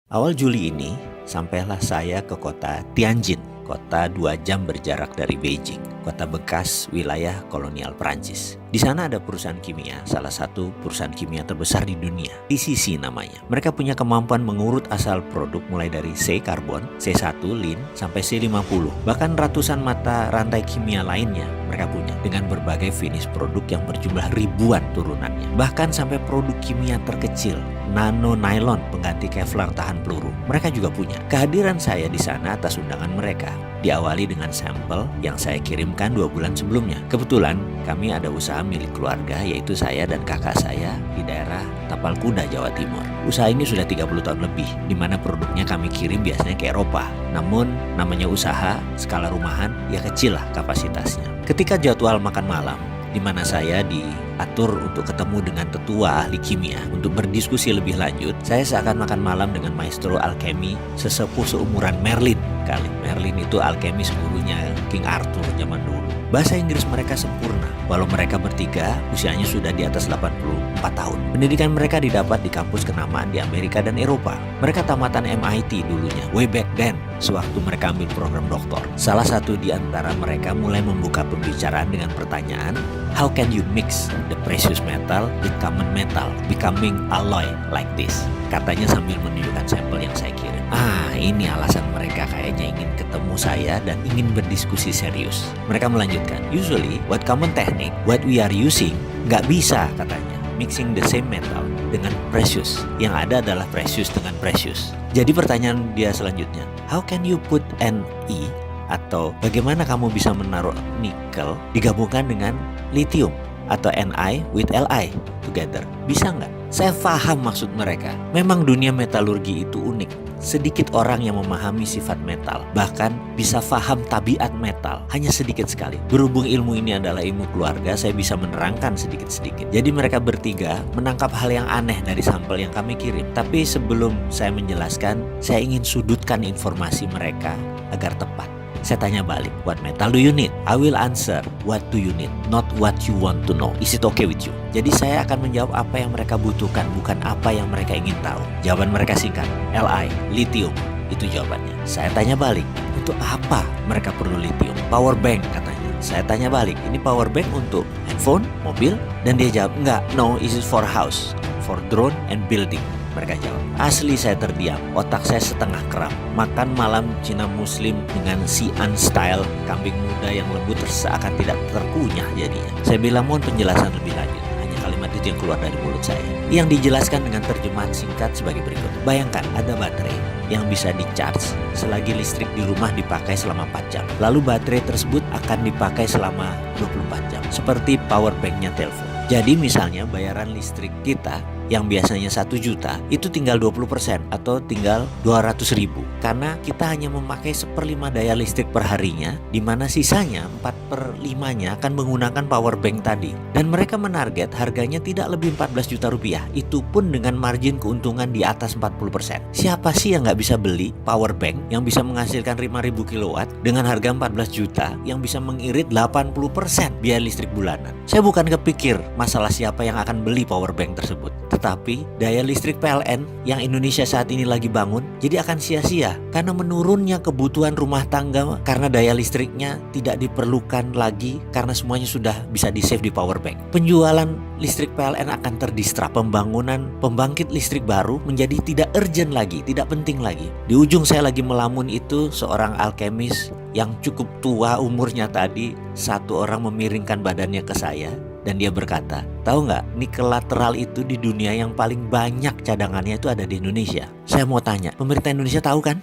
Awal Juli ini, sampailah saya ke kota Tianjin, kota 2 jam berjarak dari Beijing, kota bekas wilayah kolonial Prancis. Di sana ada perusahaan kimia, salah satu perusahaan kimia terbesar di dunia, TCC namanya. Mereka punya kemampuan mengurut asal produk mulai dari C karbon, C1 lin, sampai C50. Bahkan ratusan mata rantai kimia lainnya mereka punya dengan berbagai finish produk yang berjumlah ribuan turunannya. Bahkan sampai produk kimia terkecil, nano nylon pengganti Kevlar tahan peluru, mereka juga punya. Kehadiran saya di sana atas undangan mereka diawali dengan sampel yang saya kirimkan 2 bulan sebelumnya. Kebetulan kami ada usaha milik keluarga, yaitu saya dan kakak saya di daerah Tapal Kuda, Jawa Timur. Usaha ini sudah 30 tahun lebih, di mana produknya kami kirim biasanya ke Eropa. Namun namanya usaha skala rumahan, ya kecil lah kapasitasnya. Ketika jadwal makan malam, di mana saya diatur untuk ketemu dengan tetua ahli kimia untuk berdiskusi lebih lanjut, saya seakan makan malam dengan maestro alkemi sesepuh seumuran Merlin kali. Merlin itu alkemis gurunya King Arthur zaman dulu. Bahasa Inggris mereka sempurna, walau mereka bertiga usianya sudah di atas 84 tahun. Pendidikan mereka didapat di kampus kenamaan di Amerika dan Eropa. Mereka tamatan MIT dulunya, way back then, sewaktu mereka ambil program doktor. Salah satu di antara mereka mulai membuka pembicaraan dengan pertanyaan, how can you mix the precious metal with common metal, becoming alloy like this? Katanya sambil menunjukkan sampel yang saya kirim. Ini alasan mereka kayaknya ingin ketemu saya dan ingin berdiskusi serius. Mereka melanjutkan, usually what common technique, what we are using, nggak bisa katanya mixing the same metal dengan precious. Yang ada adalah precious dengan precious. Jadi pertanyaan dia selanjutnya, how can you put Ne atau bagaimana kamu bisa menaruh nikel digabungkan dengan lithium atau Ni with Li together? Bisa nggak? Saya paham maksud mereka. Memang dunia metalurgi itu unik. Sedikit orang yang memahami sifat metal, bahkan bisa paham tabiat metal, hanya sedikit sekali. Berhubung ilmu ini adalah ilmu keluarga, saya bisa menerangkan sedikit-sedikit. Jadi mereka bertiga menangkap hal yang aneh dari sampel yang kami kirim. Tapi sebelum saya menjelaskan, saya ingin sudutkan informasi mereka agar tepat. Saya tanya balik, what metal do you need? I will answer, what do you need? Not what you want to know. Is it okay with you? Jadi saya akan menjawab apa yang mereka butuhkan, bukan apa yang mereka ingin tahu. Jawaban mereka singkat, Li, lithium. Itu jawabannya. Saya tanya balik, untuk apa mereka perlu lithium? Power bank katanya. Saya tanya balik, ini power bank untuk handphone, mobil? Dan dia jawab, enggak, no, this is for house, for drone and building. Mereka jawab. Asli saya terdiam, otak saya setengah kram. Makan malam Cina Muslim dengan Xi'an style, kambing muda yang lembut seakan tidak terkunyah jadinya. Saya bilang mohon penjelasan lebih lanjut. Hanya kalimat itu yang keluar dari mulut saya, yang dijelaskan dengan terjemahan singkat sebagai berikut. Bayangkan ada baterai yang bisa di-charge selagi listrik di rumah dipakai selama 4 jam. Lalu baterai tersebut akan dipakai selama 24 jam, seperti power banknya telepon. Jadi misalnya bayaran listrik kita yang biasanya 1 juta itu tinggal 20% atau tinggal 200.000 karena kita hanya memakai 1/5 daya listrik per harinya, di mana sisanya 4/5-nya akan menggunakan power bank tadi. Dan mereka menarget harganya tidak lebih 14 juta rupiah, itu pun dengan margin keuntungan di atas 40%. Siapa sih yang nggak bisa beli power bank yang bisa menghasilkan 5.000 kilowatt dengan harga 14 juta yang bisa mengirit 80% biaya listrik bulanan? Saya bukan kepikir masalah siapa yang akan beli power bank tersebut, tetapi daya listrik PLN yang Indonesia saat ini lagi bangun jadi akan sia-sia karena menurunnya kebutuhan rumah tangga karena daya listriknya tidak diperlukan lagi karena semuanya sudah bisa di-save di power bank. Penjualan listrik PLN akan terdistrap, pembangunan pembangkit listrik baru menjadi tidak urgent lagi, tidak penting lagi. Di ujung saya lagi melamun itu seorang alkemis yang cukup tua umurnya tadi, satu orang memiringkan badannya ke saya. Dan dia berkata, tahu nggak, nikel lateral itu di dunia yang paling banyak cadangannya itu ada di Indonesia. Saya mau tanya, pemerintah Indonesia tahu kan?